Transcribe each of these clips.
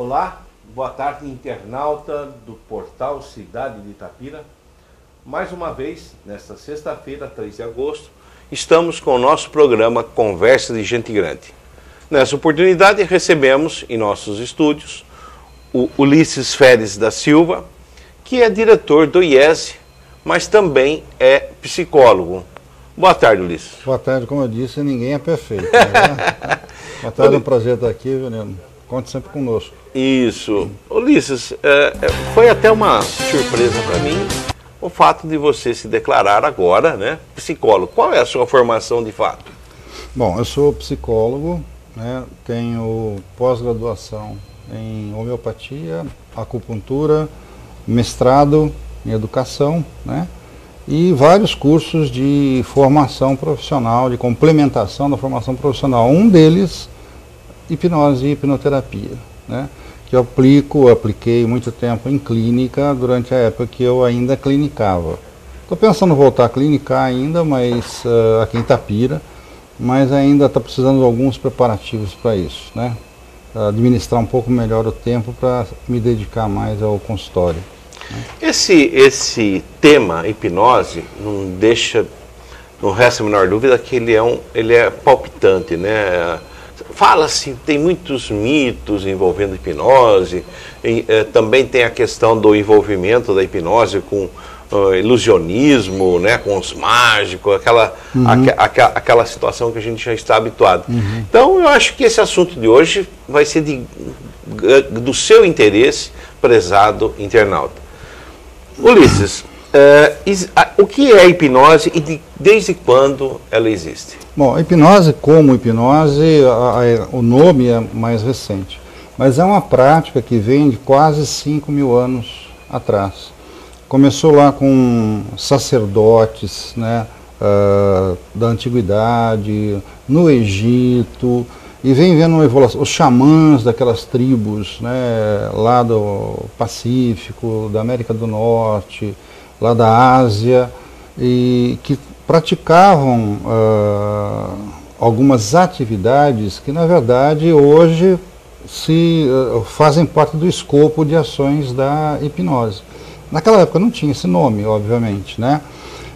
Olá, boa tarde, internauta do portal Cidade de Itapira. Mais uma vez, nesta sexta-feira, 3 de agosto, estamos com o nosso programa Conversa de Gente Grande. Nessa oportunidade, recebemos em nossos estúdios o Ulisses Férez da Silva, que é diretor do IESE, mas também é psicólogo. Boa tarde, Ulisses. Boa tarde, como eu disse, ninguém é perfeito. Né? Boa tarde, é um prazer estar aqui, Veneno. Conte sempre conosco. Isso. Ulisses, foi até uma surpresa para mim o fato de você se declarar agora, né, psicólogo. Qual é a sua formação de fato? Bom, eu sou psicólogo, né, tenho pós-graduação em homeopatia, acupuntura, mestrado em educação, né, e vários cursos de formação profissional, de complementação da formação profissional. Um deles, hipnose e hipnoterapia, né, que eu apliquei muito tempo em clínica durante a época que eu ainda clinicava. Estou pensando em voltar a clinicar ainda, mas aqui em Itapira, mas ainda está precisando de alguns preparativos para isso, né, administrar um pouco melhor o tempo para me dedicar mais ao consultório. Esse tema, hipnose, não resta a menor dúvida que ele é palpitante, né? Fala-se, tem muitos mitos envolvendo hipnose, também tem a questão do envolvimento da hipnose com ilusionismo, né, com os mágicos, aquela situação que a gente já está habituado. Então, eu acho que esse assunto de hoje vai ser do seu interesse, prezado internauta. Ulisses, o que é a hipnose e desde quando ela existe? Bom, a hipnose como hipnose, o nome é mais recente, mas é uma prática que vem de quase 5.000 anos atrás. Começou lá com sacerdotes, né, da antiguidade, no Egito, e vem vendo uma evolução, os xamãs daquelas tribos, né, lá do Pacífico, da América do Norte, lá da Ásia, e que praticavam algumas atividades que, na verdade, hoje fazem parte do escopo de ações da hipnose. Naquela época não tinha esse nome, obviamente, né?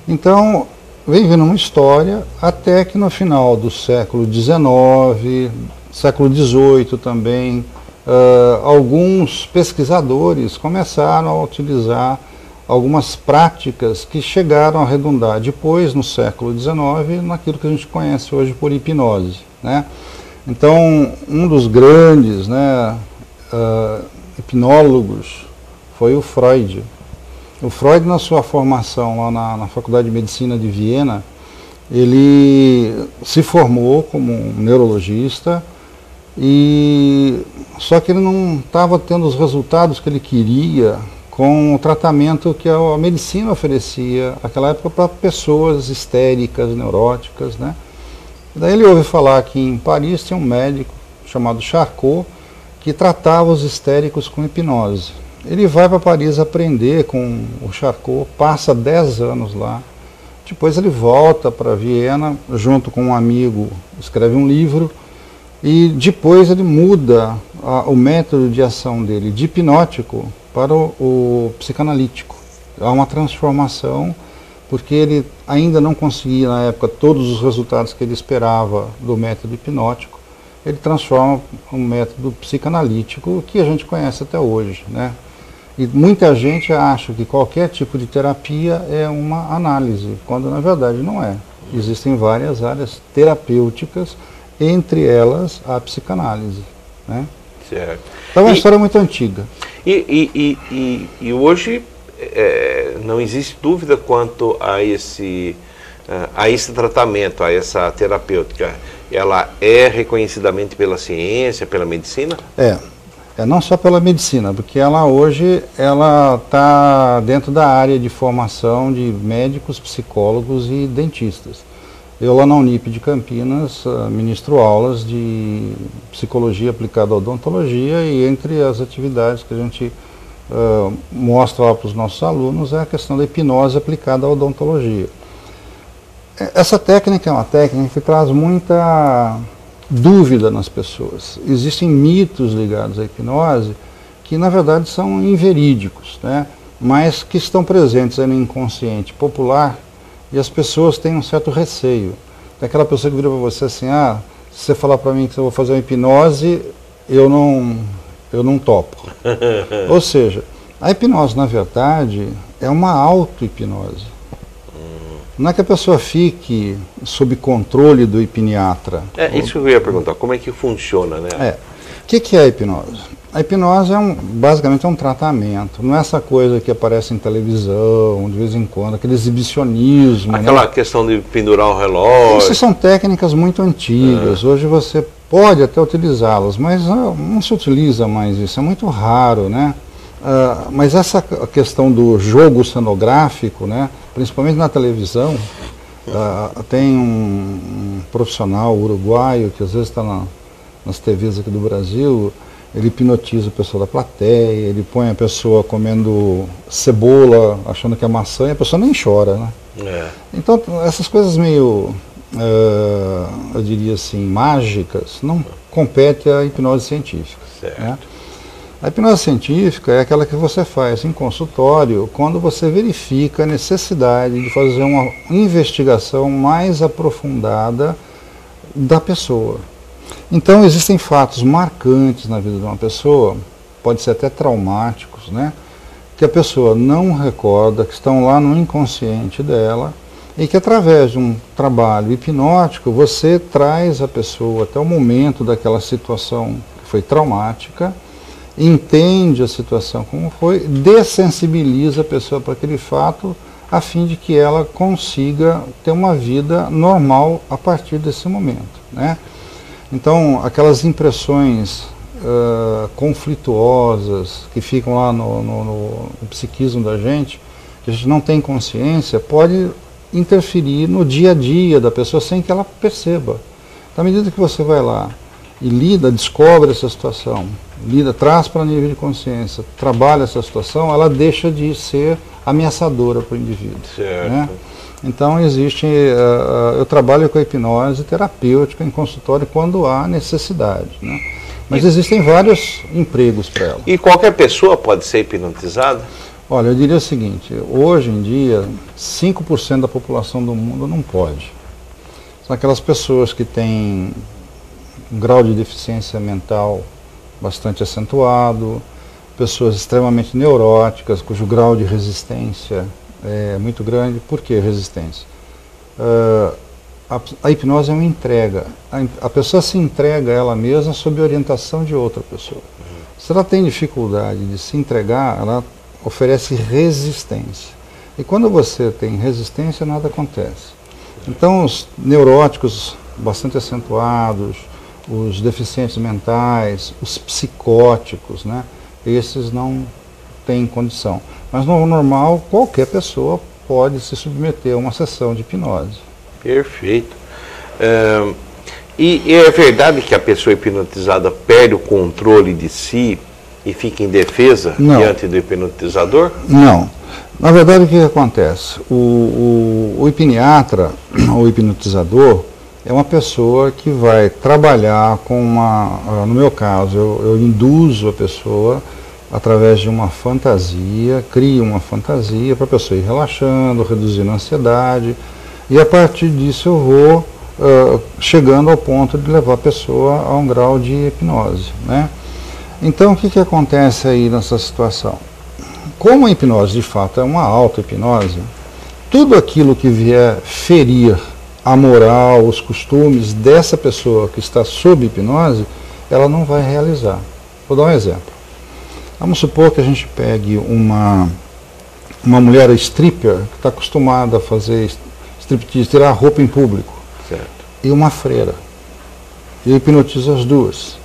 Então, vem vindo uma história até que no final do século XIX, século XVIII também, alguns pesquisadores começaram a utilizar algumas práticas que chegaram a redundar depois, no século XIX, naquilo que a gente conhece hoje por hipnose, né? Então, um dos grandes, né, hipnólogos foi o Freud. O Freud, na sua formação lá na Faculdade de Medicina de Viena, ele se formou como um neurologista, só que ele não estava tendo os resultados que ele queria com o tratamento que a medicina oferecia naquela época para pessoas histéricas, neuróticas, né? Daí ele ouve falar que em Paris tinha um médico chamado Charcot que tratava os histéricos com hipnose. Ele vai para Paris aprender com o Charcot, passa 10 anos lá, depois ele volta para Viena, junto com um amigo, escreve um livro, e depois ele muda o método de ação dele de hipnótico para o psicanalítico. Há uma transformação, porque ele ainda não conseguia, na época, todos os resultados que ele esperava do método hipnótico. Ele transforma um método psicanalítico que a gente conhece até hoje, né? E muita gente acha que qualquer tipo de terapia é uma análise, quando na verdade não é. Existem várias áreas terapêuticas, entre elas a psicanálise, né? Certo. Então é uma história muito antiga. E hoje não existe dúvida quanto a esse tratamento, a essa terapêutica. Ela é reconhecidamente pela ciência, pela medicina? Não só pela medicina, porque ela hoje está dentro da área de formação de médicos, psicólogos e dentistas. Eu lá na Unip de Campinas ministro aulas de psicologia aplicada à odontologia, e entre as atividades que a gente mostra lá para os nossos alunos é a questão da hipnose aplicada à odontologia. Essa técnica é uma técnica que traz muita dúvida nas pessoas. Existem mitos ligados à hipnose que, na verdade, são inverídicos, né? Mas que estão presentes aí no inconsciente popular e as pessoas têm um certo receio. Tem aquela pessoa que vira para você assim, se você falar para mim que eu vou fazer uma hipnose, eu não topo. Ou seja, a hipnose, na verdade, é uma auto-hipnose. Não é que a pessoa fique sob controle do hipniatra. Isso que eu ia perguntar, como é que funciona, né? O que é a hipnose? A hipnose basicamente é um tratamento, não é essa coisa que aparece em televisão, de vez em quando, aquele exibicionismo. Aquela questão de pendurar o relógio. Isso são técnicas muito antigas, hoje você pode até utilizá-las, mas não se utiliza mais isso, é muito raro, né? Mas essa questão do jogo cenográfico, né, principalmente na televisão, tem um profissional uruguaio que às vezes está nas TVs aqui do Brasil, ele hipnotiza a pessoa da plateia, ele põe a pessoa comendo cebola, achando que é maçã, e a pessoa nem chora, né? Então, essas coisas meio, eu diria assim, mágicas, não compete à hipnose científica. Certo. Né? A hipnose científica é aquela que você faz em consultório quando você verifica a necessidade de fazer uma investigação mais aprofundada da pessoa. Então existem fatos marcantes na vida de uma pessoa, pode ser até traumáticos, né? Que a pessoa não recorda, que estão lá no inconsciente dela, e que através de um trabalho hipnótico você traz a pessoa até o momento daquela situação que foi traumática, entende a situação como foi, dessensibiliza a pessoa para aquele fato, a fim de que ela consiga ter uma vida normal a partir desse momento, né? Então, aquelas impressões conflituosas que ficam lá no psiquismo da gente, que a gente não tem consciência, pode interferir no dia a dia da pessoa sem que ela perceba. À medida que você vai lá e descobre essa situação, traz para nível de consciência, trabalha essa situação, ela deixa de ser ameaçadora para o indivíduo. Certo. Né? Então eu trabalho com a hipnose terapêutica em consultório quando há necessidade, né? Mas existem vários empregos para ela. E qualquer pessoa pode ser hipnotizada? Olha, eu diria o seguinte, hoje em dia 5% da população do mundo não pode. São aquelas pessoas que têm um grau de deficiência mental bastante acentuado, pessoas extremamente neuróticas, cujo grau de resistência é muito grande. Por que resistência? A hipnose é uma entrega. A pessoa se entrega a ela mesma sob orientação de outra pessoa. Se ela tem dificuldade de se entregar, ela oferece resistência. E quando você tem resistência, nada acontece. Então, os neuróticos bastante acentuados, os deficientes mentais, os psicóticos, né? Esses não têm condição. Mas no normal, qualquer pessoa pode se submeter a uma sessão de hipnose. Perfeito. E é verdade que a pessoa hipnotizada perde o controle de si e fica indefesa diante do hipnotizador? Não. Na verdade, o que acontece? O hipniatra, o hipnotizador, é uma pessoa que vai trabalhar com no meu caso, eu induzo a pessoa através de uma fantasia, crio uma fantasia para a pessoa ir relaxando, reduzindo a ansiedade, e a partir disso eu vou chegando ao ponto de levar a pessoa a um grau de hipnose, né? Então, o que acontece aí nessa situação? Como a hipnose, de fato, é uma auto-hipnose, tudo aquilo que vier ferir a moral, os costumes dessa pessoa que está sob hipnose, ela não vai realizar. Vou dar um exemplo. Vamos supor que a gente pegue uma mulher stripper, que está acostumada a fazer striptease, tirar a roupa em público, certo, e uma freira. E eu hipnotizo as duas.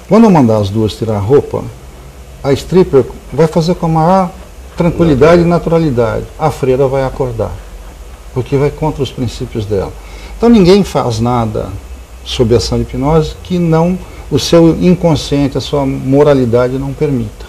Quando eu mandar as duas tirar a roupa, a stripper vai fazer com a maior tranquilidade e naturalidade. A freira vai acordar, porque vai contra os princípios dela. Então ninguém faz nada sob ação de hipnose que não o seu inconsciente, a sua moralidade não permita.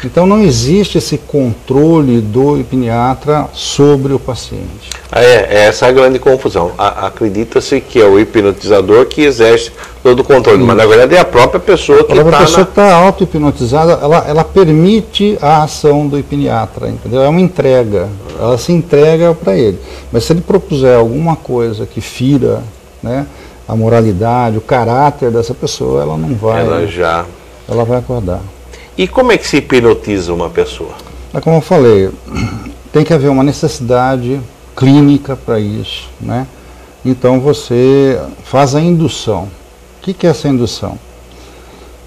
Então não existe esse controle do hipniatra sobre o paciente. Essa é a grande confusão. Acredita-se que é o hipnotizador que exerce todo o controle, mas na verdade é a própria pessoa que está... A pessoa está auto-hipnotizada, ela permite a ação do hipniatra, entendeu? É uma entrega, ela se entrega para ele. Mas se ele propuser alguma coisa que fira, né, a moralidade, o caráter dessa pessoa, ela não vai... Ela vai acordar. E como é que se hipnotiza uma pessoa? Como eu falei, tem que haver uma necessidade clínica para isso, né? Então você faz a indução. O que é essa indução?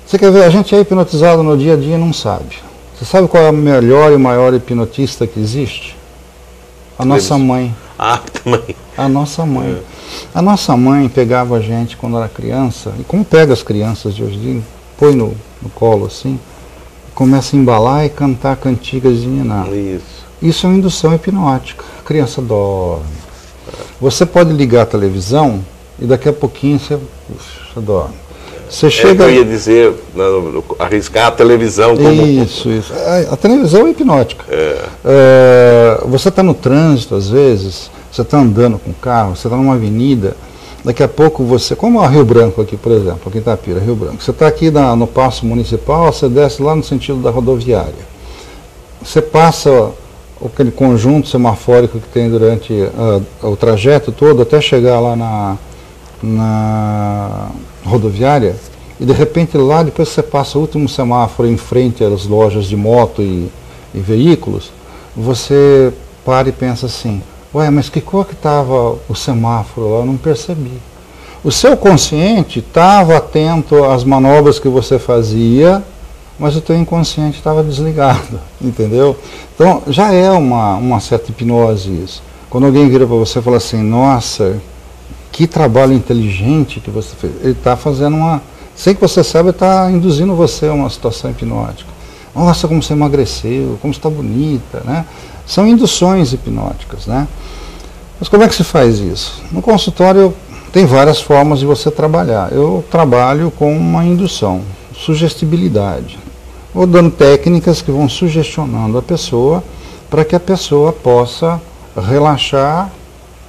Você quer ver, a gente é hipnotizado no dia a dia e não sabe. Você sabe qual é o melhor e maior hipnotista que existe? A nossa mãe. Mãe. A nossa mãe. A nossa mãe pegava a gente quando era criança, e como pega as crianças de hoje em dia, põe no colo assim, começa a embalar e cantar cantigas de niná. Isso é uma indução hipnótica. A criança dorme. Você pode ligar a televisão e daqui a pouquinho você dorme. Você chega... Eu ia dizer, arriscar a televisão como... Isso. A televisão é hipnótica. Você está no trânsito, às vezes, você está andando com o carro, você está numa avenida, daqui a pouco você, como a Rio Branco aqui, por exemplo, aqui em Itapira, Rio Branco, você está aqui no passo municipal, você desce lá no sentido da rodoviária. Você passa aquele conjunto semafórico que tem durante o trajeto todo, até chegar lá na rodoviária, e de repente lá, depois você passa o último semáforo em frente às lojas de moto e veículos, você para e pensa assim, ué, mas que cor que estava o semáforo lá? Eu não percebi. O seu consciente estava atento às manobras que você fazia, mas o teu inconsciente estava desligado, entendeu? Então, já é uma certa hipnose isso. Quando alguém vira para você e fala assim, nossa, que trabalho inteligente que você fez. Ele está fazendo sem que você saiba, está induzindo você a uma situação hipnótica. Nossa, como você emagreceu, como você está bonita, né? São induções hipnóticas, né? Mas como é que se faz isso? No consultório tem várias formas de você trabalhar. Eu trabalho com uma indução, sugestibilidade. Vou dando técnicas que vão sugestionando a pessoa para que a pessoa possa relaxar,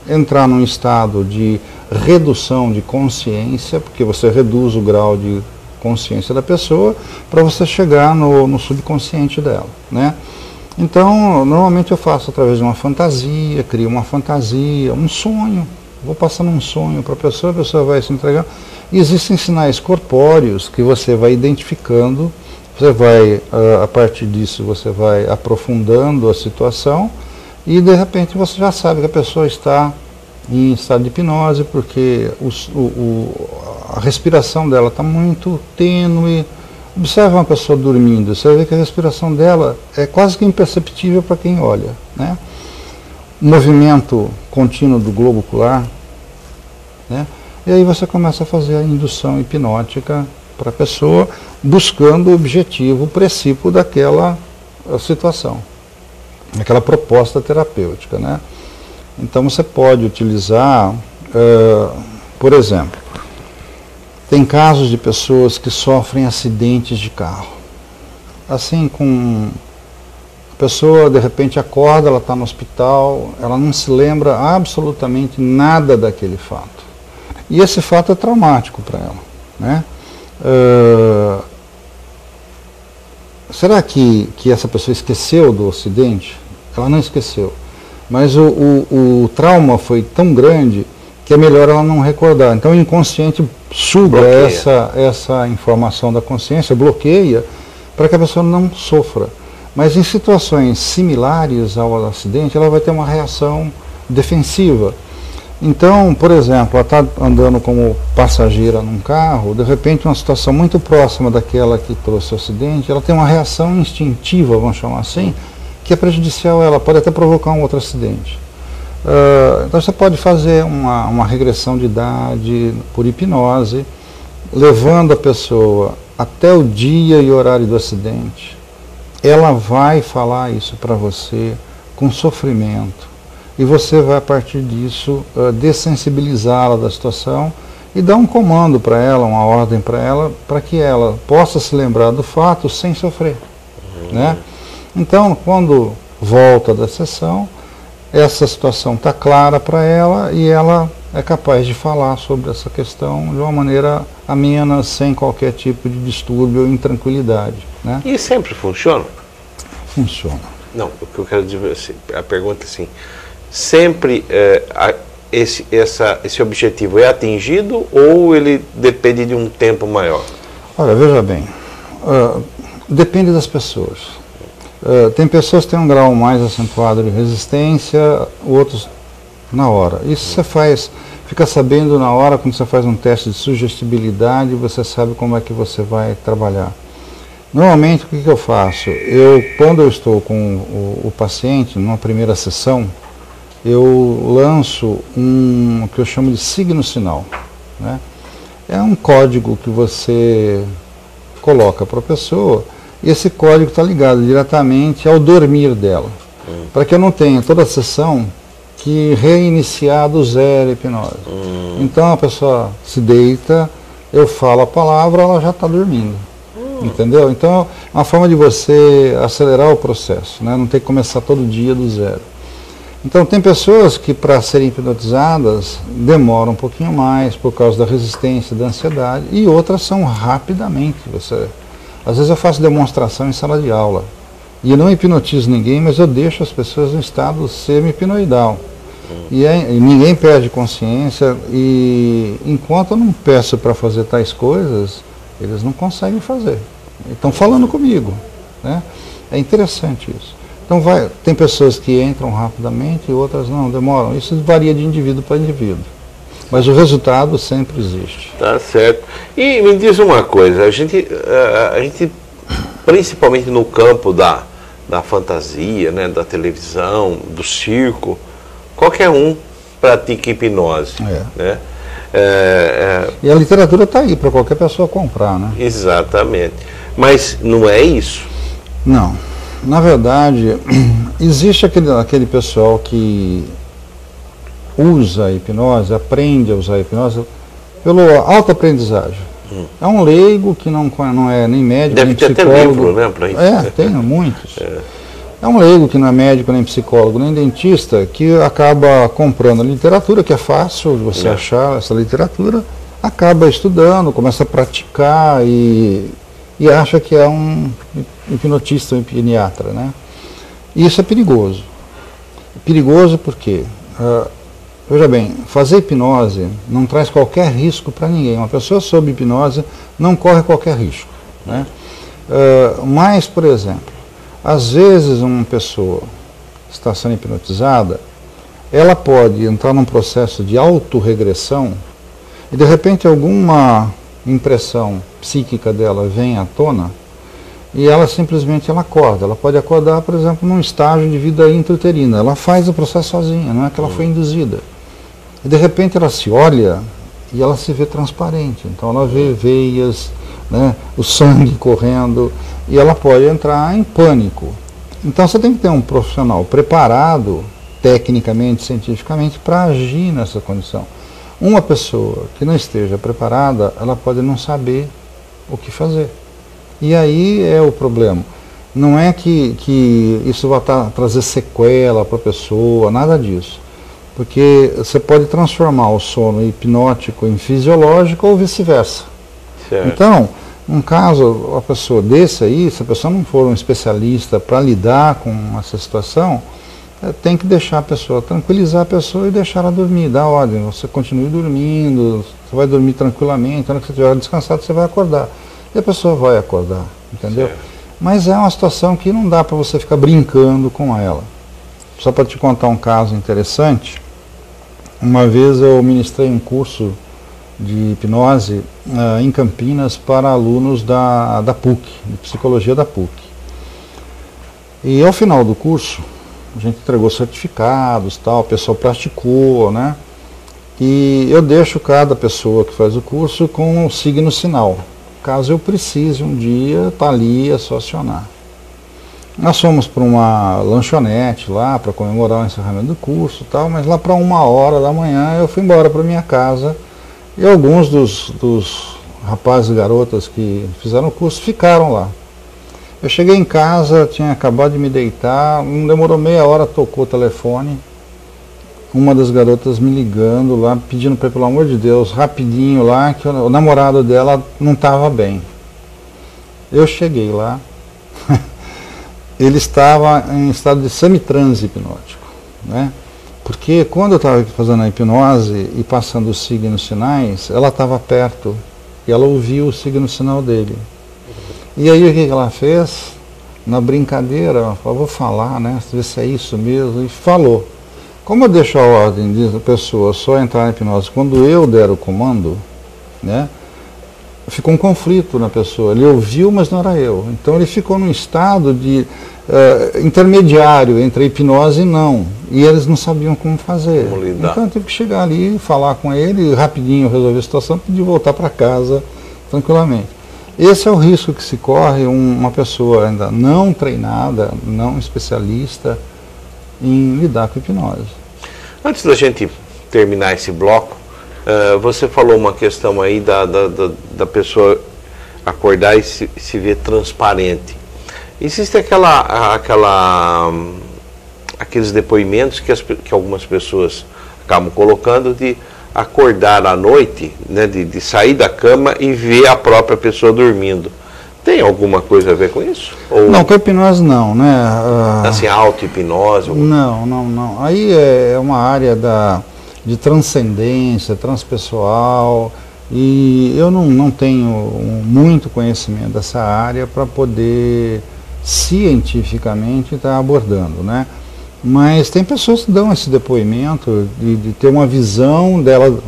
entrar num estado de redução de consciência, porque você reduz o grau de consciência da pessoa, para você chegar no subconsciente dela, né? Então, normalmente eu faço através de uma fantasia, crio uma fantasia, um sonho, vou passando um sonho para a pessoa vai se entregando. E existem sinais corpóreos que você vai identificando, você vai, a partir disso, você vai aprofundando a situação e de repente você já sabe que a pessoa está em estado de hipnose, porque a respiração dela está muito tênue. Observe uma pessoa dormindo, você vai ver que a respiração dela é quase que imperceptível para quem olha, né? O movimento contínuo do globo ocular, né? E aí você começa a fazer a indução hipnótica para a pessoa, buscando o objetivo, o princípio daquela situação, aquela proposta terapêutica, né? Então você pode utilizar, por exemplo, tem casos de pessoas que sofrem acidentes de carro. Assim, a pessoa de repente acorda, ela está no hospital, ela não se lembra absolutamente nada daquele fato. E esse fato é traumático para ela, né? Será que essa pessoa esqueceu do acidente? Ela não esqueceu. Mas o trauma foi tão grande que é melhor ela não recordar. Então o inconsciente suga essa informação da consciência, bloqueia, para que a pessoa não sofra. Mas em situações similares ao acidente, ela vai ter uma reação defensiva. Então, por exemplo, ela está andando como passageira num carro, de repente uma situação muito próxima daquela que trouxe o acidente, ela tem uma reação instintiva, vamos chamar assim, que é prejudicial a ela, pode até provocar um outro acidente. Então você pode fazer uma regressão de idade por hipnose, levando a pessoa até o dia e horário do acidente. Ela vai falar isso para você com sofrimento, e você vai a partir disso dessensibilizá-la da situação e dar um comando para ela, uma ordem para ela, para que ela possa se lembrar do fato sem sofrer. né? Então, quando volta da sessão, essa situação está clara para ela e ela é capaz de falar sobre essa questão de uma maneira amena, sem qualquer tipo de distúrbio ou intranquilidade, né? E sempre funciona? Funciona. Não, o que eu quero dizer, assim, a pergunta é assim, sempre esse objetivo é atingido ou ele depende de um tempo maior? Olha, veja bem, depende das pessoas. Tem pessoas que têm um grau mais acentuado de resistência, outros na hora. Isso você fica sabendo na hora, quando você faz um teste de sugestibilidade, você sabe como é que você vai trabalhar. Normalmente, o que eu faço? Quando eu estou com o paciente, numa primeira sessão, eu lanço o que eu chamo de signo-sinal, né? É um código que você coloca para a pessoa, e esse código está ligado diretamente ao dormir dela, para que eu não tenha toda a sessão que reiniciar do zero a hipnose. Então a pessoa se deita, eu falo a palavra, ela já está dormindo. Entendeu? Então é uma forma de você acelerar o processo, né? Não ter que começar todo dia do zero. Então tem pessoas que para serem hipnotizadas demoram um pouquinho mais por causa da resistência, da ansiedade, e outras são rapidamente. Às vezes eu faço demonstração em sala de aula e eu não hipnotizo ninguém, mas eu deixo as pessoas no estado semi-hipnoidal. E ninguém perde consciência, e enquanto eu não peço para fazer tais coisas, eles não conseguem fazer. Estão falando comigo, né? É interessante isso. Então tem pessoas que entram rapidamente e outras não, demoram. Isso varia de indivíduo para indivíduo. Mas o resultado sempre existe. Tá certo. E me diz uma coisa, a gente principalmente no campo da fantasia, né, da televisão, do circo, qualquer um pratica hipnose. Né? E a literatura está aí para qualquer pessoa comprar, né? Exatamente. Mas não é isso? Não. Na verdade, existe aquele pessoal que usa a hipnose, aprende a usar a hipnose pela autoaprendizagem. É um leigo que não é nem médico, deve nem ter psicólogo. Até livro, né, para isso. Tem muitos. É um leigo que não é médico, nem psicólogo, nem dentista, que acaba comprando a literatura, que é fácil de você achar essa literatura, acaba estudando, começa a praticar e acha que é um hipnotista, um hipniatra, né? E isso é perigoso. Perigoso porque, veja bem, fazer hipnose não traz qualquer risco para ninguém. Uma pessoa sob hipnose não corre qualquer risco, né? Mas, por exemplo, às vezes uma pessoa está sendo hipnotizada, ela pode entrar num processo de autorregressão e de repente alguma impressão psíquica dela vem à tona e ela simplesmente acorda. Ela pode acordar, por exemplo, num estágio de vida intrauterina. Ela faz o processo sozinha, não é que ela foi induzida. E de repente ela se olha e ela se vê transparente. Então ela vê veias, né, o sangue correndo, e ela pode entrar em pânico. Então você tem que ter um profissional preparado, tecnicamente, cientificamente, para agir nessa condição. Uma pessoa que não esteja preparada, ela pode não saber o que fazer. E aí é o problema. Não é que isso vai trazer sequela para a pessoa, nada disso. Porque você pode transformar o sono hipnótico em fisiológico ou vice-versa. Então, um caso, a pessoa desse aí, se a pessoa não for um especialista para lidar com essa situação, tem que deixar a pessoa, tranquilizar a pessoa e deixar ela dormir, dar ordem. Você continue dormindo, você vai dormir tranquilamente, na hora que você estiver descansado, você vai acordar. E a pessoa vai acordar, entendeu? Certo. Mas é uma situação que não dá para você ficar brincando com ela. Só para te contar um caso interessante, uma vez eu ministrei um curso de hipnose em Campinas para alunos da PUC, de psicologia da PUC. E ao final do curso, a gente entregou certificados, tal, o pessoal praticou, né? E eu deixo cada pessoa que faz o curso com o signo sinal. Caso eu precise um dia, tá ali, é só acionar. Nós fomos para uma lanchonete lá para comemorar o encerramento do curso, tal, mas lá para 1h da manhã eu fui embora para minha casa e alguns dos rapazes e garotas que fizeram o curso ficaram lá. Eu cheguei em casa, tinha acabado de me deitar, não demorou meia hora, tocou o telefone, uma das garotas me ligando lá, pedindo para, pelo amor de Deus, rapidinho lá, que o namorado dela não estava bem. Eu cheguei lá, ele estava em estado de semitranse hipnótico, né? Porque quando eu estava fazendo a hipnose e passando os signos sinais, ela estava perto e ela ouviu o signo sinal dele. E aí o que ela fez? Na brincadeira, ela falou, vou falar, né? Ver se é isso mesmo. E falou. Como eu deixo a ordem de pessoa só entrar na hipnose quando eu der o comando, né? Ficou um conflito na pessoa. Ele ouviu, mas não era eu. Então ele ficou num estado de intermediário entre a hipnose e não. E eles não sabiam como fazer. Como lidar. Então eu tive que chegar ali, falar com ele, rapidinho resolver a situação, pedir voltar para casa tranquilamente. Esse é o risco que se corre uma pessoa ainda não treinada, não especialista em lidar com hipnose. Antes da gente terminar esse bloco, você falou uma questão aí da pessoa acordar e se ver transparente. Existe aqueles depoimentos que algumas pessoas acabam colocando de acordar à noite, né, de sair da cama e ver a própria pessoa dormindo. Tem alguma coisa a ver com isso? Ou, não, com a hipnose não, né? Assim, auto-hipnose? Não. Aí é uma área de transcendência, transpessoal, e eu não tenho muito conhecimento dessa área para poder cientificamente estar abordando, né? Mas tem pessoas que dão esse depoimento de ter uma visão dela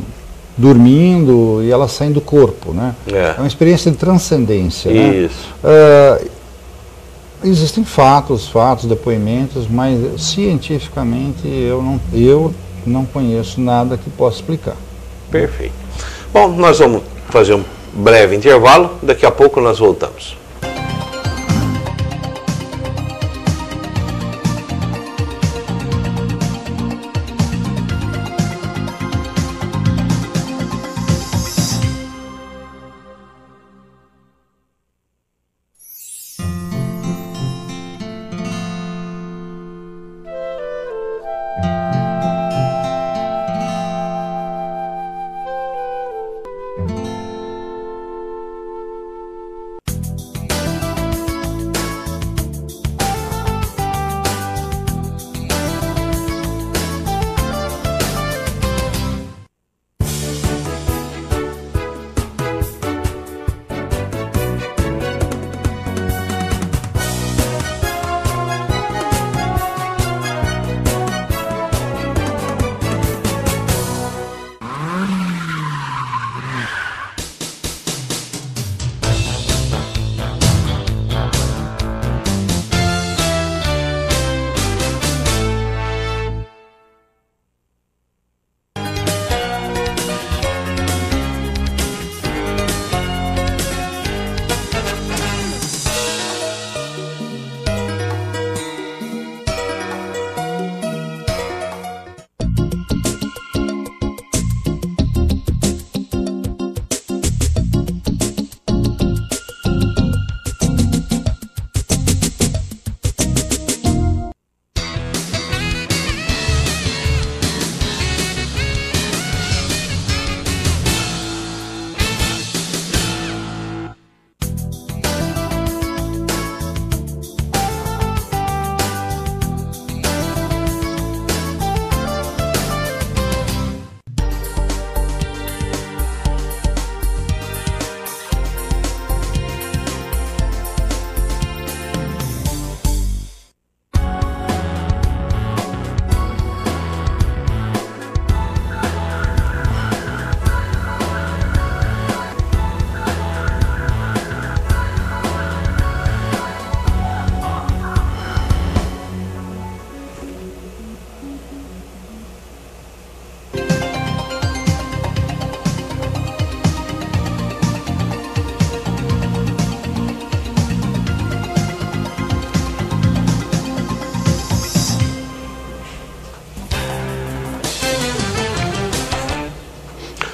dormindo e ela saindo do corpo, né? É uma experiência de transcendência. Isso. Né? Existem fatos, depoimentos, mas cientificamente eu não conheço nada que possa explicar. Perfeito. Bom, nós vamos fazer um breve intervalo, daqui a pouco nós voltamos.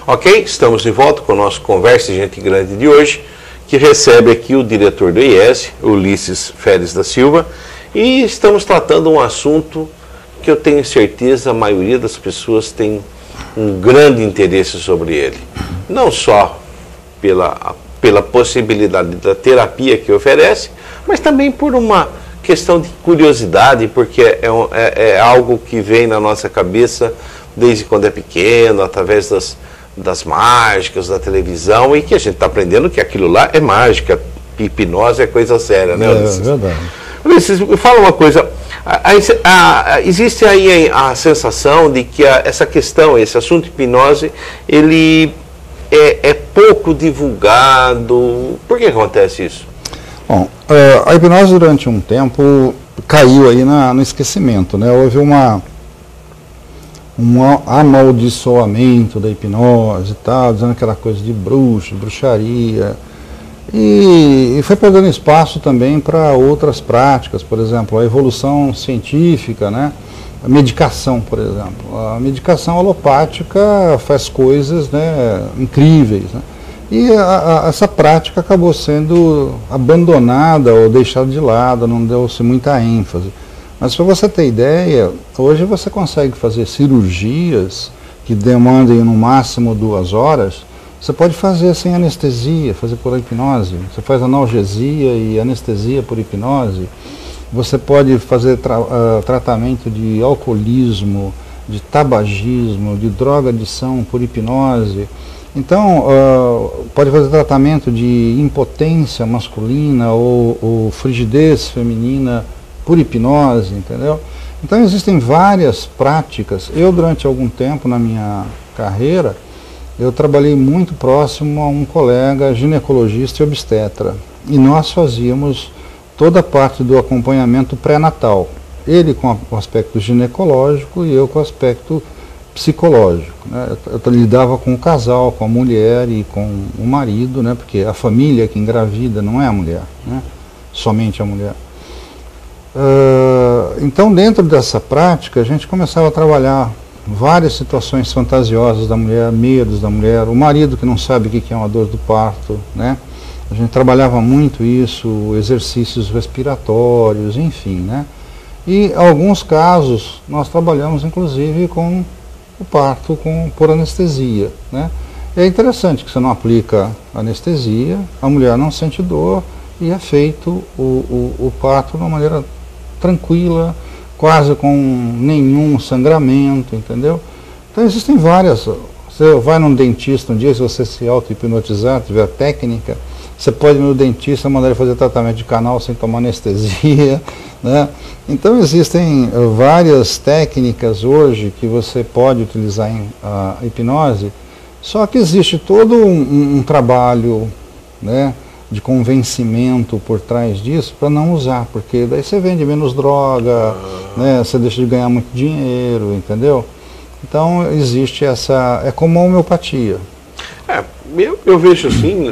Ok, estamos de volta com o nosso Conversa de Gente Grande de hoje, que recebe aqui o diretor do IES, Ulisses Feres da Silva, e estamos tratando um assunto que eu tenho certeza a maioria das pessoas tem um grande interesse sobre ele. Não só pela possibilidade da terapia que oferece, mas também por uma questão de curiosidade, porque é algo que vem na nossa cabeça desde quando é pequeno, através das mágicas, da televisão, e que a gente está aprendendo que aquilo lá é mágica, hipnose é coisa séria, né, Ulisses? É verdade. Ulisses, me fala uma coisa, existe aí a sensação de que essa questão, esse assunto hipnose, ele é pouco divulgado. Por que acontece isso? Bom, a hipnose durante um tempo caiu aí no esquecimento, né? Houve um amaldiçoamento da hipnose e tal, dizendo aquela coisa de bruxo, bruxaria, e foi perdendo espaço também para outras práticas, por exemplo, a evolução científica, né? A medicação, por exemplo. A medicação alopática faz coisas, né, incríveis, né? E essa prática acabou sendo abandonada ou deixada de lado, não deu-se muita ênfase. Mas para você ter ideia, hoje você consegue fazer cirurgias que demandem no máximo 2 horas, você pode fazer sem anestesia, fazer por hipnose. Você faz analgesia e anestesia por hipnose. Você pode fazer tratamento de alcoolismo, de tabagismo, de drogadição por hipnose. Então, pode fazer tratamento de impotência masculina ou frigidez feminina por hipnose, entendeu? Então, existem várias práticas. Eu, durante algum tempo na minha carreira, eu trabalhei muito próximo a um colega ginecologista e obstetra. E nós fazíamos toda a parte do acompanhamento pré-natal. Ele com o aspecto ginecológico e eu com o aspecto psicológico, né? Eu lidava com o casal, com a mulher e com o marido, né? Porque a família que engravida não é a mulher, né? Somente a mulher. Então, dentro dessa prática, a gente começava a trabalhar várias situações fantasiosas da mulher, medos da mulher, o marido que não sabe o que é uma dor do parto, né? A gente trabalhava muito isso, exercícios respiratórios, enfim, né? E, em alguns casos, nós trabalhamos, inclusive, com o parto por anestesia, né? E é interessante que você não aplica anestesia, a mulher não sente dor e é feito o parto de uma maneira tranquila, quase com nenhum sangramento, entendeu? Então existem várias. Você vai num dentista um dia, se você se auto-hipnotizar, tiver técnica, você pode ir no dentista mandar ele fazer tratamento de canal sem tomar anestesia, né? Então existem várias técnicas hoje que você pode utilizar em hipnose, só que existe todo um trabalho, né, de convencimento por trás disso para não usar, porque daí você vende menos droga, né, você deixa de ganhar muito dinheiro, entendeu? Então existe essa, é como a homeopatia. Eu vejo assim,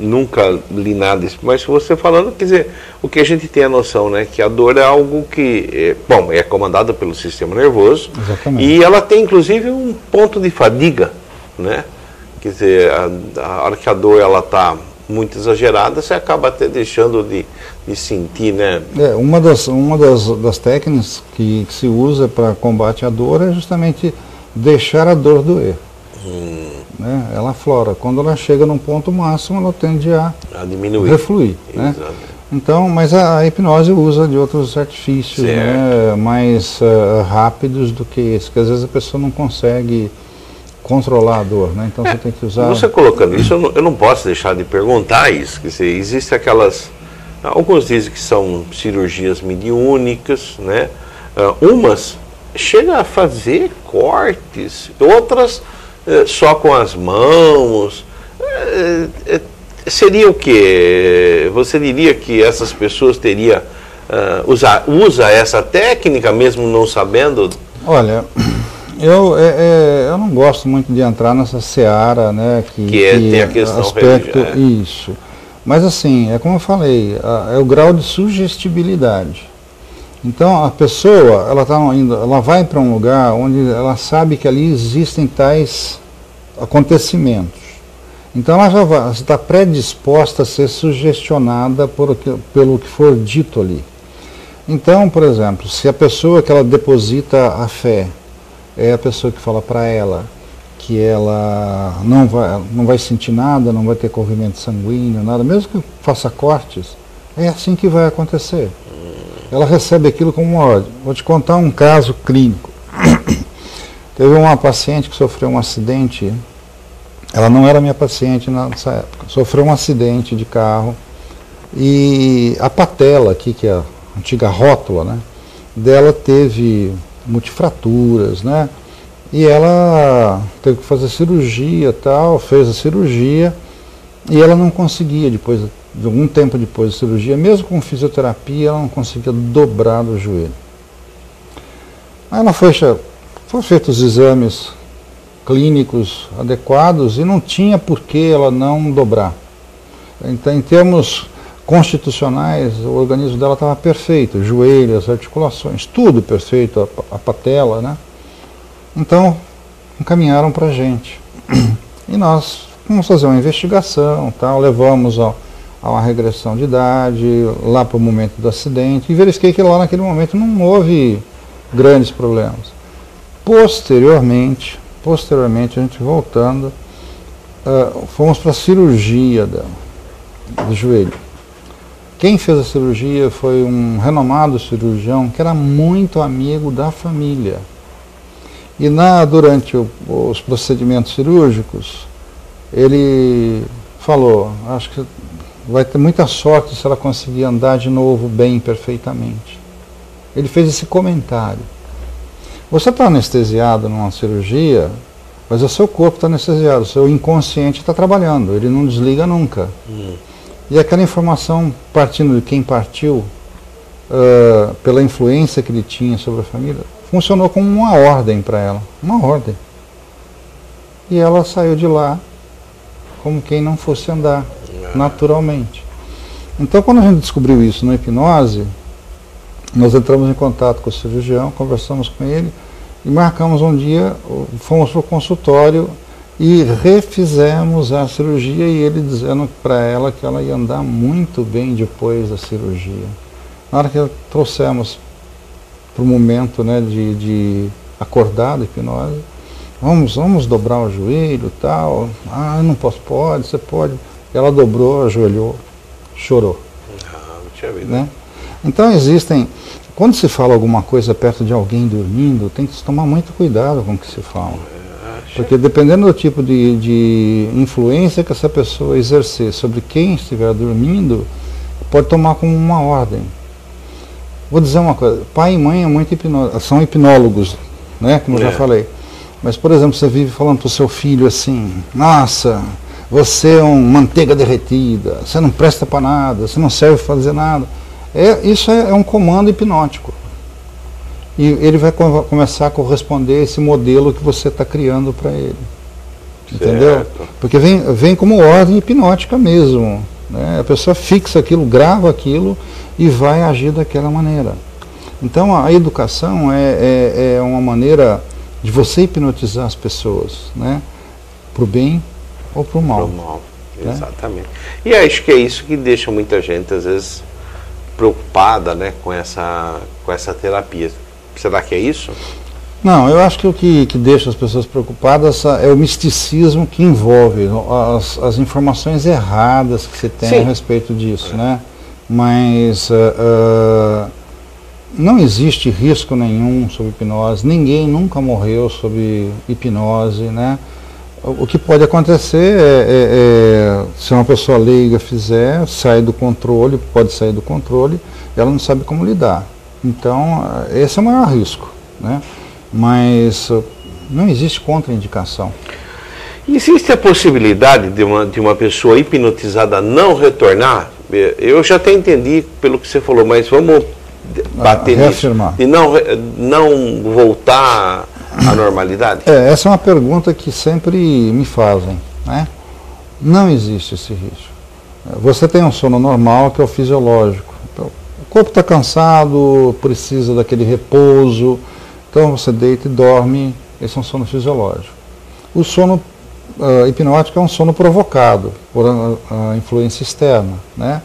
nunca li nada, mas você falando, quer dizer, o que a gente tem a noção, né, que a dor é algo que, é comandada pelo sistema nervoso. Exatamente. E ela tem inclusive um ponto de fadiga, né? Quer dizer, a hora que a dor ela está muito exagerada, você acaba até deixando de sentir, né? Uma das técnicas que se usa para combate à dor é justamente deixar a dor doer. Né? Ela aflora. Quando ela chega num ponto máximo, ela tende a diminuir, refluir. Né? Então, mas a hipnose usa de outros artifícios, né, mais rápidos do que esse, que às vezes a pessoa não consegue controlar a dor, né? Então você tem que usar... Você colocando isso, eu não posso deixar de perguntar isso, quer dizer, existem alguns dizem que são cirurgias mediúnicas, né? Umas chegam a fazer cortes, outras só com as mãos. Seria o quê? Você diria que essas pessoas teriam usa essa técnica mesmo não sabendo? Olha, eu não gosto muito de entrar nessa seara, né, que tem a questão aspecto isso. Mas assim, é como eu falei, é o grau de sugestibilidade. Então a pessoa, ela vai para um lugar onde ela sabe que ali existem tais acontecimentos. Então ela já está predisposta a ser sugestionada pelo que for dito ali. Então, por exemplo, se a pessoa que ela deposita a fé é a pessoa que fala para ela que ela não vai sentir nada, não vai ter corrimento sanguíneo, nada, mesmo que faça cortes, é assim que vai acontecer. Ela recebe aquilo como uma ordem. Vou te contar um caso clínico. Teve uma paciente que sofreu um acidente, ela não era minha paciente nessa época, sofreu um acidente de carro e a patela aqui, que é a antiga rótula, né, dela teve multifraturas, né, e ela teve que fazer cirurgia tal, fez a cirurgia e ela não conseguia, depois de algum tempo depois da cirurgia, mesmo com fisioterapia, ela não conseguia dobrar o joelho. Aí ela foi feitos os exames clínicos adequados e não tinha por que ela não dobrar. Então, em termos constitucionais, o organismo dela estava perfeito, joelho, as articulações, tudo perfeito, a patela, né? Então, encaminharam para a gente. E nós vamos fazer uma investigação, tal, levamos a uma regressão de idade, lá para o momento do acidente, e verifiquei que lá naquele momento não houve grandes problemas. Posteriormente, a gente voltando, fomos para a cirurgia do joelho. Quem fez a cirurgia foi um renomado cirurgião que era muito amigo da família. E durante os procedimentos cirúrgicos, ele falou, acho que vai ter muita sorte se ela conseguir andar de novo bem, perfeitamente. Ele fez esse comentário. Você está anestesiado numa cirurgia, mas o seu corpo está anestesiado, o seu inconsciente está trabalhando, ele não desliga nunca. E aquela informação, partindo de quem partiu, pela influência que ele tinha sobre a família, funcionou como uma ordem para ela, uma ordem. E ela saiu de lá como quem não fosse andar, naturalmente. Então, quando a gente descobriu isso na hipnose, nós entramos em contato com o cirurgião, conversamos com ele e marcamos um dia, fomos para o consultório e refizemos a cirurgia e ele dizendo para ela que ela ia andar muito bem depois da cirurgia. Na hora que trouxemos para o momento, né, de acordar da hipnose, vamos dobrar o joelho e tal, não posso, pode, você pode. Ela dobrou, ajoelhou, chorou. Não tinha vida. Né? Então quando se fala alguma coisa perto de alguém dormindo, tem que se tomar muito cuidado com o que se fala. Porque dependendo do tipo de influência que essa pessoa exercer sobre quem estiver dormindo, pode tomar como uma ordem. Vou dizer uma coisa, pai e mãe são hipnólogos, né, como eu já falei. Mas, por exemplo, você vive falando para o seu filho assim, nossa, você é manteiga derretida, você não presta para nada, você não serve para fazer nada. Isso é um comando hipnótico. E ele vai começar a corresponder a esse modelo que você está criando para ele. Entendeu? Certo. Porque vem como ordem hipnótica mesmo. Né? A pessoa fixa aquilo, grava aquilo e vai agir daquela maneira. Então a educação é uma maneira de você hipnotizar as pessoas, né? Para o bem ou para o mal. Para o mal, exatamente. E acho que é isso que deixa muita gente, às vezes, preocupada, né, com essa terapia. Será que é isso? Não, eu acho que o que deixa as pessoas preocupadas é o misticismo que envolve as informações erradas que se tem a respeito disso, né? Mas não existe risco nenhum sobre hipnose, ninguém nunca morreu sob hipnose, né? O que pode acontecer se uma pessoa leiga fizer, pode sair do controle, ela não sabe como lidar. Então, esse é o maior risco, né? Mas não existe contraindicação. Existe a possibilidade de uma pessoa hipnotizada não retornar? Eu já até entendi pelo que você falou, mas vamos bater reafirmar. Nisso. De não voltar à normalidade? Essa é uma pergunta que sempre me fazem, né? Não existe esse risco. Você tem um sono normal, que é o fisiológico. O corpo está cansado, precisa daquele repouso, então você deita e dorme, esse é um sono fisiológico. O sono hipnótico é um sono provocado por a influência externa, né?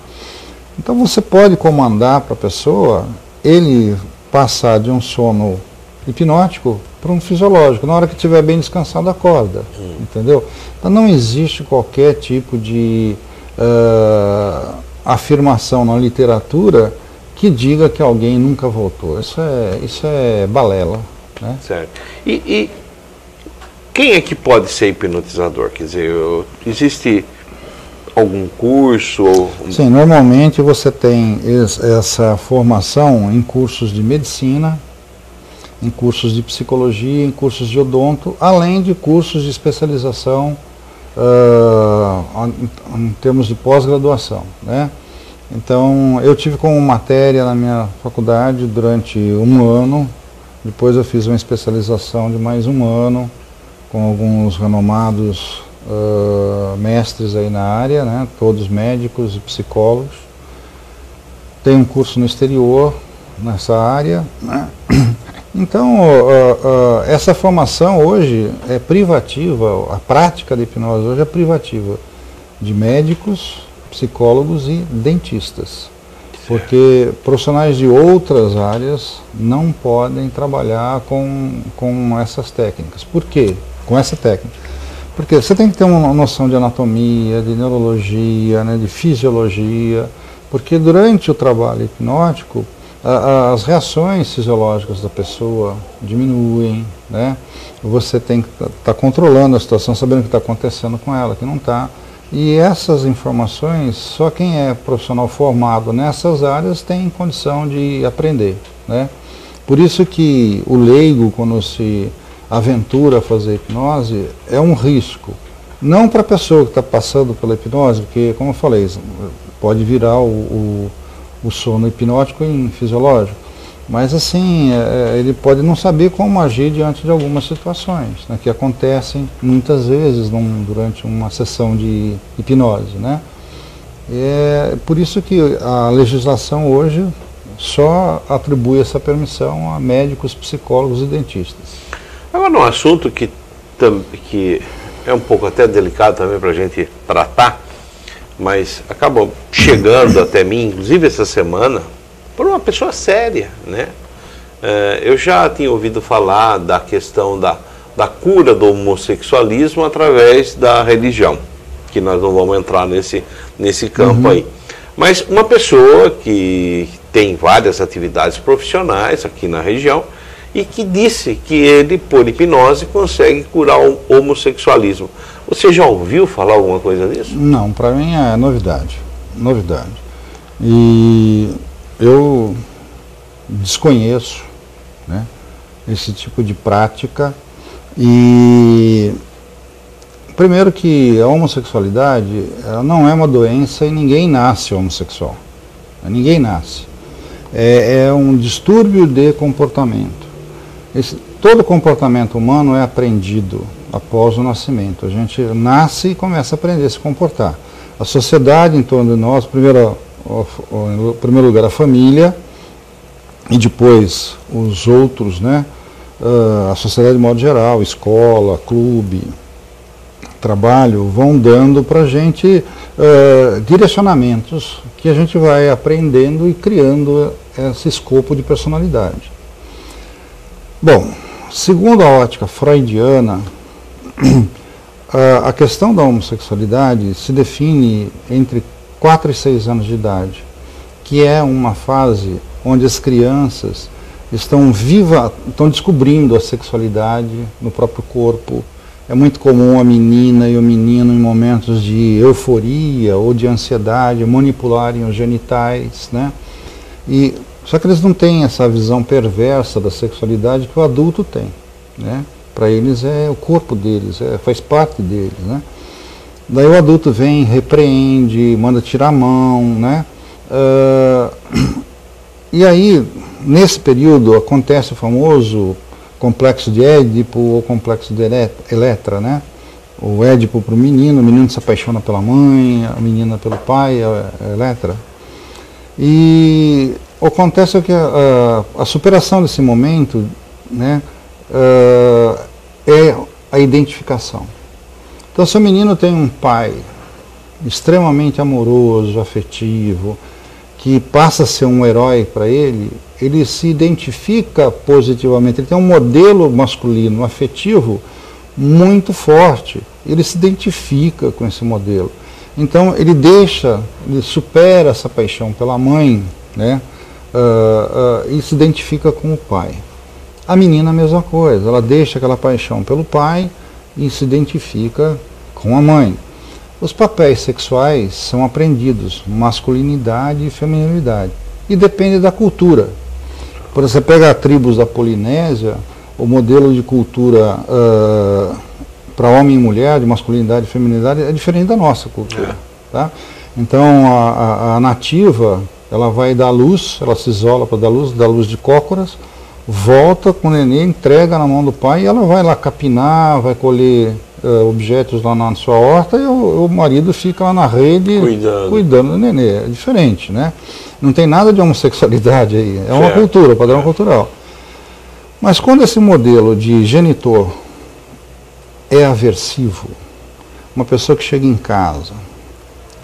Então você pode comandar para a pessoa ele passar de um sono hipnótico para um fisiológico. Na hora que estiver bem descansado, acorda, entendeu? Então não existe qualquer tipo de afirmação na literatura que diga que alguém nunca voltou. Isso é balela, né? Certo. E quem é que pode ser hipnotizador? Quer dizer, existe algum curso? Sim, normalmente você tem essa formação em cursos de medicina, em cursos de psicologia, em cursos de odonto, além de cursos de especialização em termos de pós-graduação, né? Então, eu tive como matéria na minha faculdade durante um ano, depois eu fiz uma especialização de mais um ano, com alguns renomados mestres aí na área, né, todos médicos e psicólogos. Tem um curso no exterior, nessa área, né? Então, essa formação hoje é privativa, a prática da hipnose hoje é privativa de médicos, psicólogos e dentistas, porque profissionais de outras áreas não podem trabalhar com essas técnicas. Por quê? Com essa técnica. Porque você tem que ter uma noção de anatomia, de neurologia, né, de fisiologia, porque durante o trabalho hipnótico, as reações fisiológicas da pessoa diminuem, né? Você tem que estar controlando a situação, sabendo o que está acontecendo com ela, que não está. E essas informações, só quem é profissional formado nessas áreas tem condição de aprender, né? Por isso que o leigo, quando se aventura a fazer hipnose, é um risco. Não para a pessoa que está passando pela hipnose, porque, como eu falei, pode virar o sono hipnótico em fisiológico, mas assim, ele pode não saber como agir diante de algumas situações, né, que acontecem muitas vezes durante uma sessão de hipnose, né? É por isso que a legislação hoje só atribui essa permissão a médicos, psicólogos e dentistas. Agora, um assunto que é um pouco até delicado também para a gente tratar, mas acabou chegando até mim, inclusive essa semana, por uma pessoa séria, né? Eu já tinha ouvido falar da questão da cura do homossexualismo através da religião, que nós não vamos entrar nesse campo aí. Mas uma pessoa que tem várias atividades profissionais aqui na região e que disse que ele, por hipnose, consegue curar o homossexualismo. Você já ouviu falar alguma coisa disso? Não, para mim é novidade. Novidade. E eu desconheço, né, esse tipo de prática. E primeiro que a homossexualidade, ela não é uma doença e ninguém nasce homossexual. Ninguém nasce. É um distúrbio de comportamento. Todo comportamento humano é aprendido após o nascimento. A gente nasce e começa a aprender a se comportar. A sociedade em torno de nós, em primeiro lugar a família, e depois os outros, né? A sociedade de modo geral, escola, clube, trabalho, vão dando para a gente direcionamentos que a gente vai aprendendo e criando esse escopo de personalidade. Bom, segundo a ótica freudiana, a questão da homossexualidade se define entre 4 e 6 anos de idade, que é uma fase onde as crianças estão descobrindo a sexualidade no próprio corpo. É muito comum a menina e o menino, em momentos de euforia ou de ansiedade, manipularem os genitais, né? Só que eles não têm essa visão perversa da sexualidade que o adulto tem, né? Para eles é o corpo deles, faz parte deles, né? Daí o adulto vem, repreende, manda tirar a mão, né? E aí, nesse período, acontece o famoso complexo de Édipo ou complexo de Eletra, né? O Édipo para o menino se apaixona pela mãe, a menina pelo pai, a Eletra. E acontece que a superação desse momento, né, é a identificação. Então, se o menino tem um pai extremamente amoroso, afetivo, que passa a ser um herói para ele, ele se identifica positivamente, ele tem um modelo masculino afetivo muito forte, ele se identifica com esse modelo. Então ele supera essa paixão pela mãe, né, e se identifica com o pai. A menina a mesma coisa, ela deixa aquela paixão pelo pai e se identifica com a mãe. Os papéis sexuais são aprendidos, masculinidade e feminilidade, e depende da cultura. Por exemplo, você pega tribos da Polinésia, o modelo de cultura para homem e mulher, de masculinidade e feminilidade, é diferente da nossa cultura. Tá? Então, a nativa, ela vai dar luz, ela se isola para dar luz de cócoras, volta com o neném, entrega na mão do pai, e ela vai lá capinar, vai colher objetos lá na sua horta, e o marido fica lá na rede cuidando do nenê. É diferente, né? Não tem nada de homossexualidade aí, é uma cultura, padrão cultural. Mas quando esse modelo de genitor é aversivo, uma pessoa que chega em casa,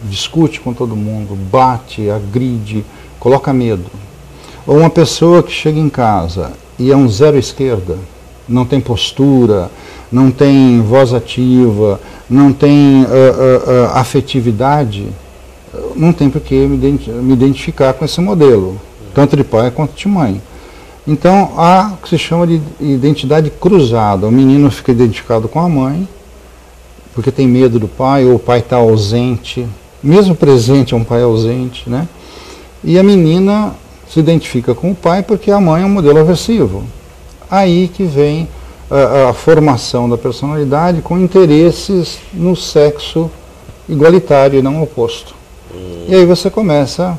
discute com todo mundo, bate, agride, coloca medo, ou uma pessoa que chega em casa e é um zero esquerda, não tem postura, não tem voz ativa, não tem afetividade, não tem por que me identificar com esse modelo, tanto de pai quanto de mãe. Então há o que se chama de identidade cruzada. O menino fica identificado com a mãe, porque tem medo do pai, ou o pai está ausente, mesmo presente é um pai ausente, né? E a menina se identifica com o pai porque a mãe é um modelo aversivo. Aí que vem a formação da personalidade com interesses no sexo igualitário e não oposto. E aí você começa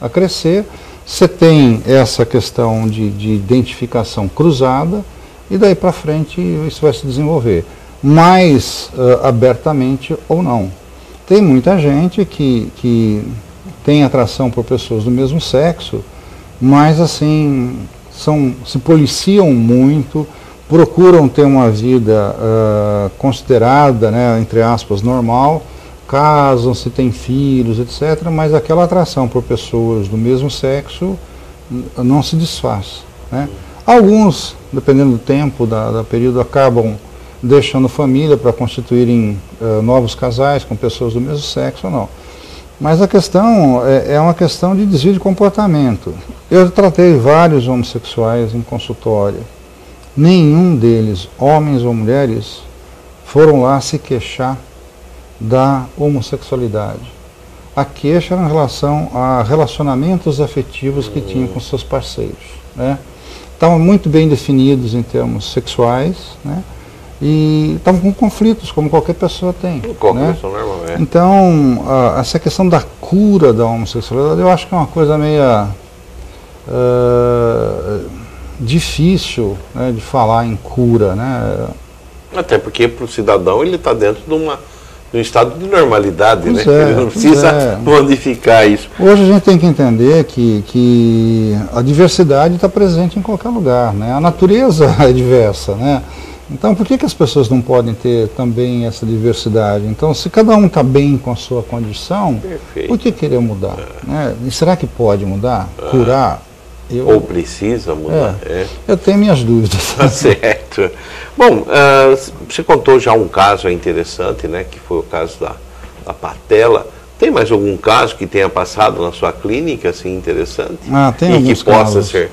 a crescer, você tem essa questão de identificação cruzada, e daí para frente isso vai se desenvolver, mais abertamente ou não. Tem muita gente que tem atração por pessoas do mesmo sexo, mas assim, se policiam muito, procuram ter uma vida considerada, né, entre aspas, normal, casam-se, têm filhos, etc., mas aquela atração por pessoas do mesmo sexo não se desfaz, né? Alguns, dependendo do tempo, da período, acabam deixando família para constituírem novos casais com pessoas do mesmo sexo ou não. Mas a questão é uma questão de desvio de comportamento. Eu tratei vários homossexuais em consultório. Nenhum deles, homens ou mulheres, foram lá se queixar da homossexualidade. A queixa era em relação a relacionamentos afetivos que tinham com seus parceiros, né? Estavam muito bem definidos em termos sexuais, né? E estavam com conflitos, como qualquer pessoa tem. Qualquer pessoa normal, é. Então, essa questão da cura da homossexualidade, eu acho que é uma coisa meio difícil, né, de falar em cura, né? Até porque para o cidadão ele está dentro de um estado de normalidade, né? Ele não precisa modificar isso. Hoje a gente tem que entender que a diversidade está presente em qualquer lugar, né? A natureza é diversa, né? Então por que as pessoas não podem ter também essa diversidade? Então se cada um está bem com a sua condição, por que querer mudar? Né? E será que pode mudar? Curar? Ou precisa mudar? Eu tenho minhas dúvidas. Tá certo. Bom, você contou já um caso interessante, né, que foi o caso da patela. Tem mais algum caso que tenha passado na sua clínica, assim, interessante? Tem e alguns que possa casos. ser?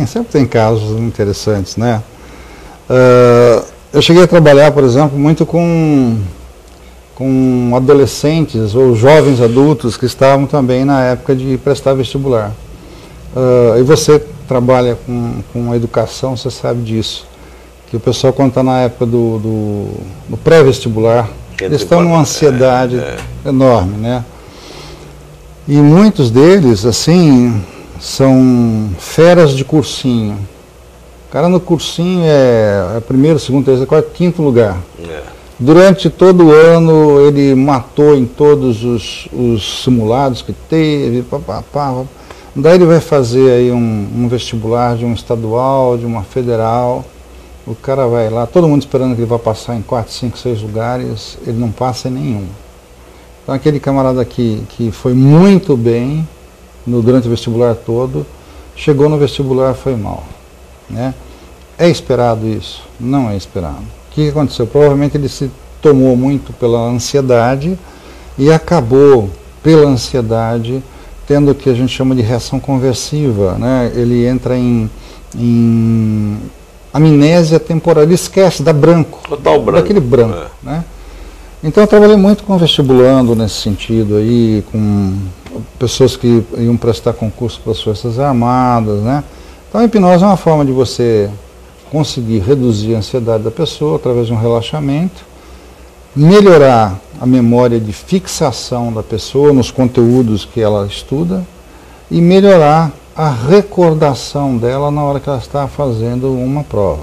Sempre tem casos interessantes, né? Eu cheguei a trabalhar, por exemplo, muito com adolescentes ou jovens adultos que estavam também na época de prestar vestibular. E você trabalha com educação, você sabe disso. Que o pessoal, quando está na época do pré-vestibular, eles estão numa ansiedade enorme, né? E muitos deles, assim, são feras de cursinho. O cara no cursinho é primeiro, segundo, terceiro, quarto, quinto lugar. Durante todo o ano ele matou em todos os simulados que teve, papapá. Daí ele vai fazer aí um vestibular de um estadual, de uma federal, O cara vai lá, todo mundo esperando que ele vai passar em 4, 5, 6 lugares, ele não passa em nenhum. Então aquele camarada que foi muito bem durante o vestibular todo, chegou no vestibular e foi mal, né? É esperado isso? Não é esperado. O que aconteceu? Provavelmente ele se tomou muito pela ansiedade e acabou, pela ansiedade, tendo o que a gente chama de reação conversiva, né? Ele entra em amnésia temporal, ele esquece, dá branco, total branco, daquele branco, né? Então eu trabalhei muito com vestibulando nesse sentido aí, com pessoas que iam prestar concurso para as Forças Armadas, né? Então a hipnose é uma forma de você conseguir reduzir a ansiedade da pessoa através de um relaxamento, melhorar a memória de fixação da pessoa nos conteúdos que ela estuda e melhorar a recordação dela na hora que ela está fazendo uma prova.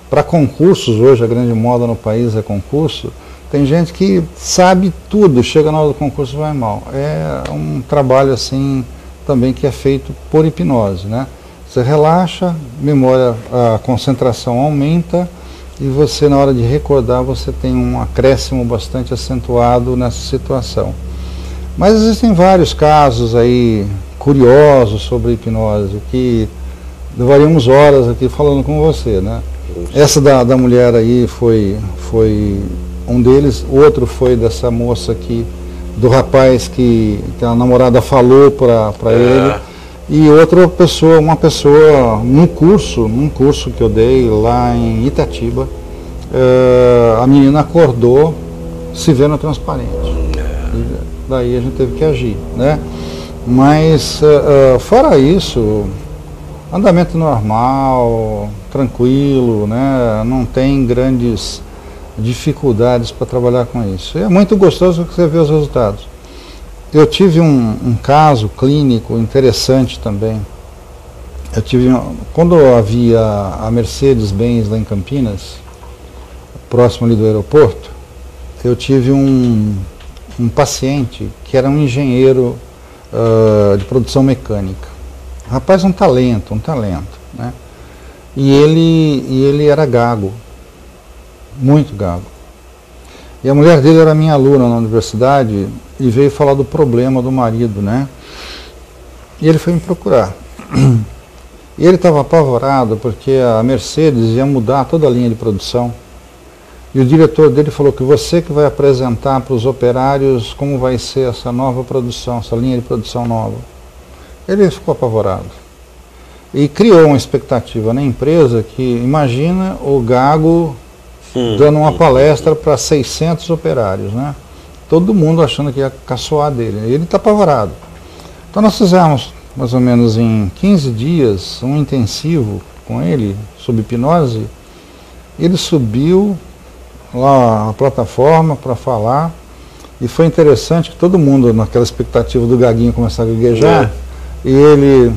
Para concursos, hoje a grande moda no país é concurso, tem gente que sabe tudo, chega na hora do concurso e vai mal. É um trabalho assim também que é feito por hipnose, né? Você relaxa, memória, a concentração aumenta e você, na hora de recordar, você tem um acréscimo bastante acentuado nessa situação. Mas existem vários casos aí curiosos sobre hipnose, que levaríamos horas aqui falando com você, né? Essa da mulher aí foi um deles, outro foi dessa moça aqui, do rapaz que a namorada falou para ele, e outra pessoa, uma pessoa num curso que eu dei lá em Itatiba, a menina acordou se vendo transparente. E daí a gente teve que agir, né? Mas fora isso, andamento normal, tranquilo, né? Não tem grandes dificuldades para trabalhar com isso. É muito gostoso que você vê os resultados. Eu tive um caso clínico interessante também. Quando havia a Mercedes-Benz lá em Campinas, próximo ali do aeroporto, eu tive um paciente que era um engenheiro de produção mecânica. Rapaz, um talento, né? E ele era gago, muito gago. E a mulher dele era minha aluna na universidade e veio falar do problema do marido, né? E ele foi me procurar. E ele estava apavorado porque a Mercedes ia mudar toda a linha de produção. E o diretor dele falou que você que vai apresentar para os operários como vai ser essa nova produção, essa linha de produção nova. Ele ficou apavorado. E criou uma expectativa na empresa que, imagina o gago dando uma palestra para 600 operários, né? Todo mundo achando que ia caçoar dele. E ele está apavorado. Então nós fizemos, mais ou menos em 15 dias, um intensivo com ele, sob hipnose. Ele subiu lá a plataforma para falar, e foi interessante que todo mundo, naquela expectativa do gaguinho começar a gaguejar, e ele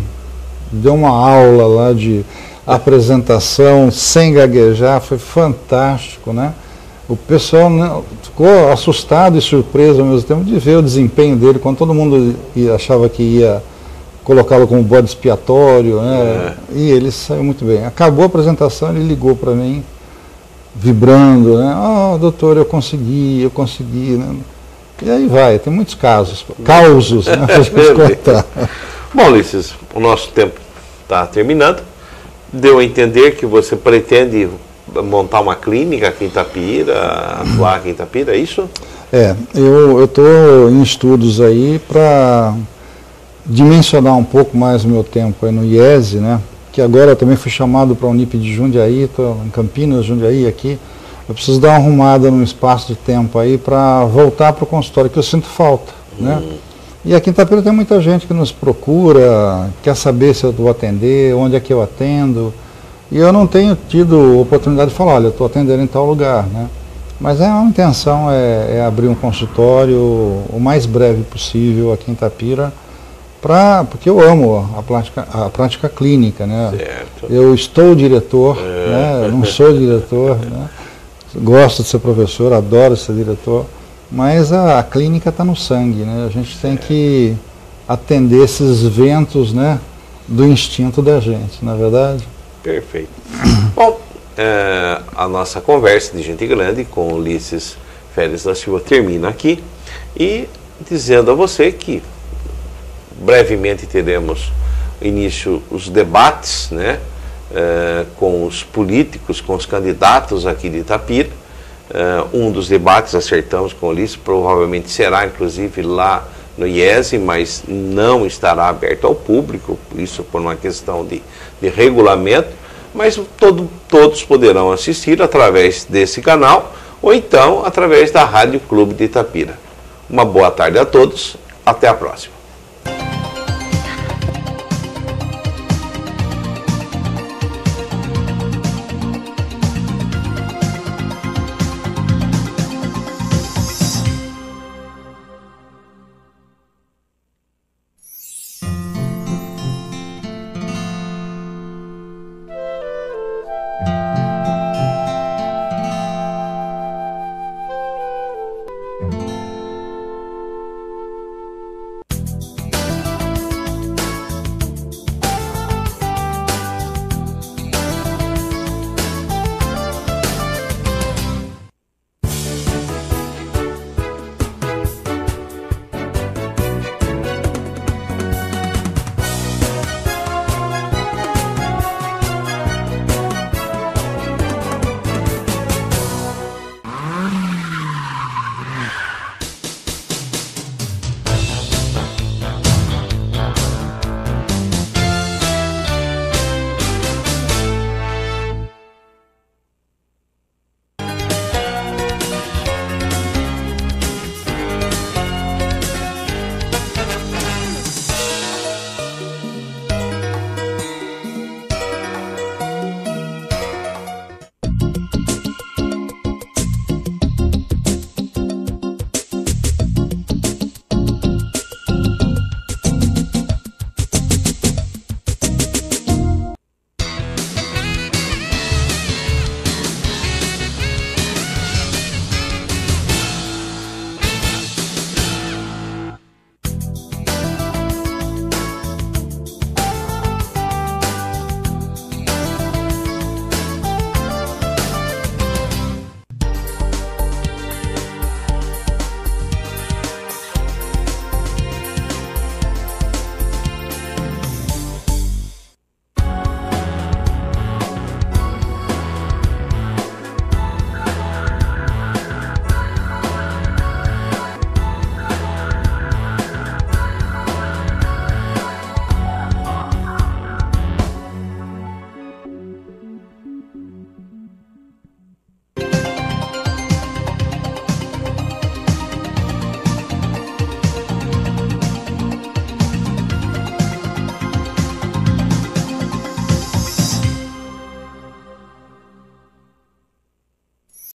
deu uma aula lá de apresentação sem gaguejar, foi fantástico, né? O pessoal ficou assustado e surpreso ao mesmo tempo de ver o desempenho dele, quando todo mundo achava que ia colocá-lo como bode expiatório, né? E ele saiu muito bem. Acabou a apresentação, ele ligou para mim, vibrando, né? Doutor, eu consegui, né? E aí vai, tem muitos causos, né, para a gente contar. Bom, Ulisses, o nosso tempo está terminando. Deu a entender que você pretende montar uma clínica aqui em Itapira, atuar aqui em Itapira, é isso? Eu estou em estudos aí para dimensionar um pouco mais o meu tempo aí no IESE, né? Que agora eu também fui chamado para a Unip de Jundiaí, estou em Campinas, Jundiaí aqui. Eu preciso dar uma arrumada no espaço de tempo aí para voltar para o consultório, que eu sinto falta, né? E aqui em Itapira tem muita gente que nos procura, quer saber se eu vou atender, onde é que eu atendo. E eu não tenho tido oportunidade de falar, olha, eu estou atendendo em tal lugar, né? Mas a intenção é abrir um consultório o mais breve possível aqui em Itapira, porque eu amo a prática clínica, né? Certo. Eu estou diretor, né? Eu não sou diretor, né? Gosto de ser professor, adoro ser diretor, mas a clínica está no sangue, né? A gente tem que atender esses ventos, né, do instinto da gente, não é verdade? Perfeito. Bom, a nossa conversa de gente grande com Ulisses Félix da Silva termina aqui, e dizendo a você que brevemente teremos início os debates, né, com os políticos, com os candidatos aqui de Itapira. Um dos debates, acertamos com o Ulisses, provavelmente será inclusive lá no IESE, mas não estará aberto ao público, isso por uma questão de regulamento, mas todos poderão assistir através desse canal ou então através da Rádio Clube de Itapira. Uma boa tarde a todos, até a próxima.